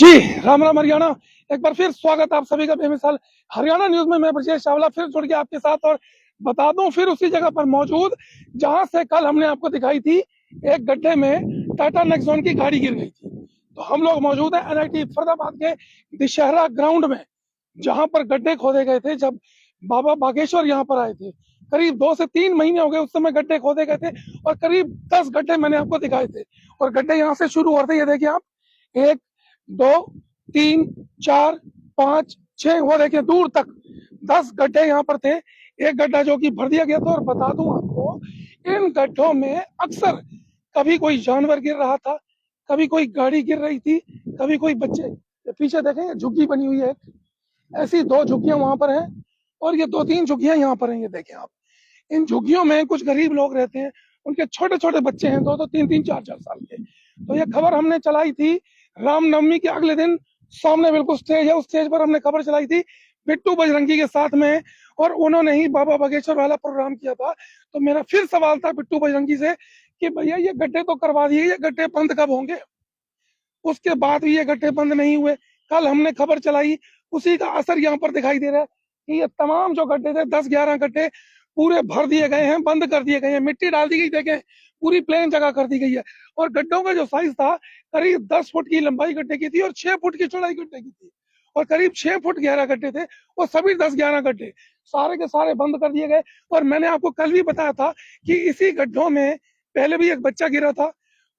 जी, राम राम हरियाणा। एक बार फिर स्वागत आप सभी का बेमिसाल हरियाणा न्यूज में। मैं ब्रजेश चावला फिर जुड़ गया आपके साथ और बता दूं फिर उसी जगह पर मौजूद जहां से कल हमने आपको दिखाई थी एक गड्ढे में टाटा नेक्सॉन की गाड़ी गिर गई थी। तो हम लोग मौजूद है एनआईटी फरीदाबाद के दशहरा ग्राउंड में, जहां पर गड्ढे खोदे गए थे जब बाबा बागेश्वर यहाँ पर आए थे। करीब 2 से 3 महीने हो गए उस समय गड्ढे खोदे गए थे और करीब 10 गड्ढे मैंने आपको दिखाए थे। और गड्ढे यहाँ से शुरू होते ये देखिए आप, 1, 2, 3, 4, 5, 6, वो देखिए दूर तक 10 गड्ढे यहाँ पर थे। एक गड्ढा जो कि भर दिया गया था। और बता दूं आपको, इन गड्ढों में अक्सर कभी कोई जानवर गिर रहा था, कभी कोई गाड़ी गिर रही थी, कभी कोई बच्चे। पीछे देखें झुग्गी बनी हुई है, ऐसी 2 झुग्गियां वहां पर हैं और ये 2-3 झुग्गियां यहाँ पर हैं। ये देखें आप, इन झुग्गियों में कुछ गरीब लोग रहते हैं, उनके छोटे छोटे बच्चे हैं, 2-2, 3-3, 4-4 साल के। तो ये खबर हमने चलाई थी रामनवमी के अगले दिन। सामने बिल्कुल स्टेज है, उस स्टेज पर हमने खबर चलाई थी बिट्टू बजरंगी के साथ में, और उन्होंने ही बाबा बागेश्वर वाला प्रोग्राम किया था। तो मेरा फिर सवाल था बिट्टू बजरंगी से कि भैया ये गड्ढे तो करवा दिए, ये गड्ढे बंद कब होंगे? उसके बाद भी ये गड्ढे बंद नहीं हुए। कल हमने खबर चलाई, उसी का असर यहाँ पर दिखाई दे रहा है कि ये तमाम जो गड्ढे थे 10-11 गड्ढे पूरे भर दिए गए हैं, बंद कर दिए गए हैं, मिट्टी डाल दी गई। देखें पूरी प्लेन जगह कर दी गई है। और गड्ढों का जो साइज था, करीब 10 फुट की लंबाई गड्ढे की थी और 6 फुट की चौड़ाई गड्ढे की थी, और करीब 6 फुट गहरा गड्ढे थे। और सभी 10-11 गड्ढे सारे के सारे बंद कर दिए गए। और मैंने आपको कल भी बताया था कि इसी गड्ढों में पहले भी एक बच्चा गिरा था,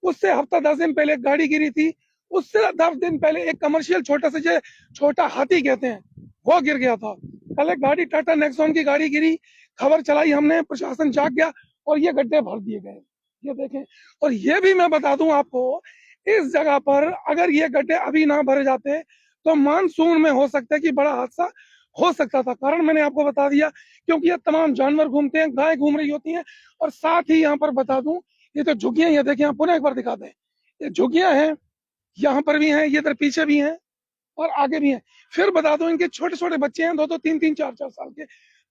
उससे हफ्ता 10 दिन पहले एक गाड़ी गिरी थी, उससे 10 दिन पहले एक कमर्शियल छोटा से जो छोटा हाथी कहते हैं वो गिर गया था। कल एक गाड़ी टाटा नेक्सॉन की गाड़ी गिरी, खबर चलाई हमने, प्रशासन जाग गया और ये गड्ढे भर दिए गए। ये देखें। और ये भी मैं बता दूं आपको, इस जगह पर अगर ये गड्ढे अभी ना भरे जाते तो मानसून में हो सकता है कि बड़ा हादसा हो सकता था। कारण मैंने आपको बता दिया, क्योंकि ये तमाम जानवर घूमते हैं, गाय घूम रही होती हैं। और साथ ही यहाँ पर बता दूं, ये तो झुग्गियां, ये देखें आप, पुनः एक बार दिखा दें, ये झुग्गियां हैं, यहाँ पर भी हैं, ये इधर पीछे भी हैं और आगे भी हैं। फिर बता दो, इनके छोटे छोटे बच्चे हैं, 2-2, 3-3, 4-4 साल के,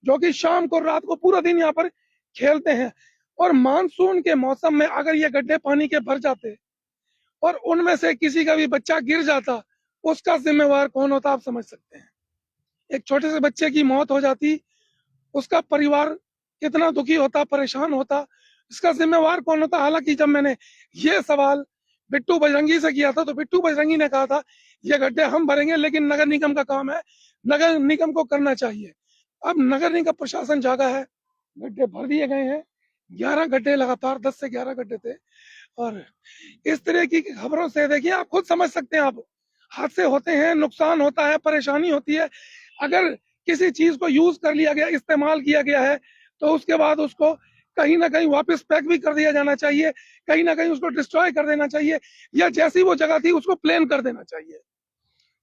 जो कि शाम को रात को पूरा दिन यहाँ पर खेलते हैं। और मानसून के मौसम में अगर ये गड्ढे पानी के भर जाते और उनमें से किसी का भी बच्चा गिर जाता, उसका जिम्मेवार कौन होता आप समझ सकते हैं। एक छोटे से बच्चे की मौत हो जाती, उसका परिवार कितना दुखी होता, परेशान होता, इसका जिम्मेवार कौन होता। हालांकि जब मैंने ये सवाल बिट्टू बजरंगी से किया था तो बिट्टू बजरंगी ने कहा था ये गड्ढे हम भरेंगे, लेकिन नगर निगम का काम है, नगर निगम को करना चाहिए। अब नगर निगम प्रशासन जागा है, गड्ढे भर दिए गए हैं। 11 गड्ढे लगातार, 10 से 11 गड्ढे थे। और इस तरह की खबरों से देखिए आप खुद समझ सकते हैं, आप हादसे होते हैं, नुकसान होता है, परेशानी होती है। अगर किसी चीज को यूज कर लिया गया, इस्तेमाल किया गया है, तो उसके बाद उसको कहीं ना कहीं वापस पैक भी कर दिया जाना चाहिए, कहीं ना कहीं उसको डिस्ट्रॉय कर देना चाहिए, या जैसी वो जगह थी उसको प्लेन कर देना चाहिए।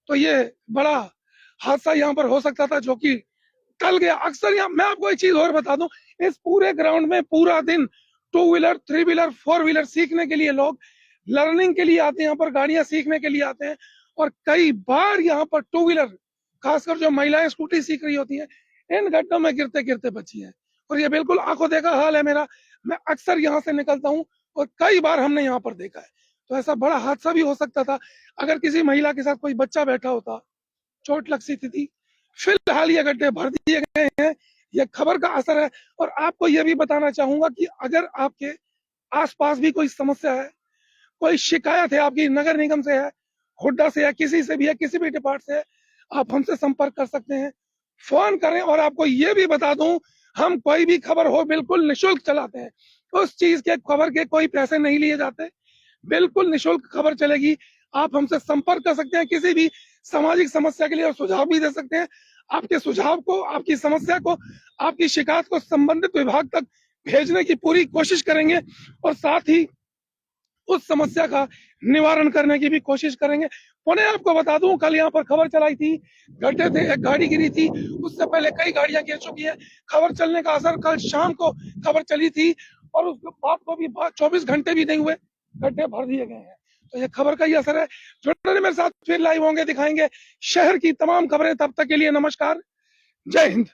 तो ये बड़ा हादसा यहाँ पर हो सकता था, जो कि टल गया। अक्सर यहाँ मैं आपको एक चीज और बता दूं, इस पूरे ग्राउंड में पूरा दिन 2 व्हीलर, 3 व्हीलर, 4 व्हीलर सीखने के लिए लोग लर्निंग के लिए आते हैं, यहाँ पर गाड़ियां सीखने के लिए आते हैं। और कई बार यहाँ पर 2 व्हीलर, खासकर जो महिलाएं स्कूटी सीख रही होती हैं, इन गड्ढों में गिरते गिरते बची है। और ये बिल्कुल आंखों देखा हाल है मेरा। मैं अक्सर यहाँ से निकलता हूँ और कई बार हमने यहाँ पर देखा है। तो ऐसा बड़ा हादसा भी हो सकता था अगर किसी महिला के साथ कोई बच्चा बैठा होता, चोट लग सकती थी। फिलहाल ये गड्ढे भर दिए गए हैं, ये खबर का असर है। और आपको ये भी बताना चाहूंगा कि अगर आपके आसपास भी कोई समस्या है, कोई शिकायत है आपकी, नगर निगम से है, हुड्डा से है, किसी से भी है, किसी भी डिपार्ट से है, आप हमसे संपर्क कर सकते हैं, फोन करें। और आपको ये भी बता दूं, हम कोई भी खबर हो बिल्कुल निशुल्क चलाते हैं। उस चीज के खबर के कोई पैसे नहीं लिए जाते, बिल्कुल निशुल्क खबर चलेगी। आप हमसे संपर्क कर सकते हैं किसी भी सामाजिक समस्या के लिए, और सुझाव भी दे सकते हैं। आपके सुझाव को, आपकी समस्या को, आपकी शिकायत को संबंधित विभाग तक भेजने की पूरी कोशिश करेंगे, और साथ ही उस समस्या का निवारण करने की भी कोशिश करेंगे। पुनः आपको बता दूं, कल यहाँ पर खबर चलाई थी, गड्ढे थे, एक गाड़ी गिरी थी, उससे पहले कई गाड़ियां गिर चुकी है। खबर चलने का असर, कल शाम को खबर चली थी और उस बात को भी 24 घंटे भी नहीं हुए, गड्ढे भर दिए गए हैं। तो ये खबर का ही असर है। जुड़े मेरे साथ, फिर लाइव होंगे, दिखाएंगे शहर की तमाम खबरें। तब तक के लिए नमस्कार, जय हिंद।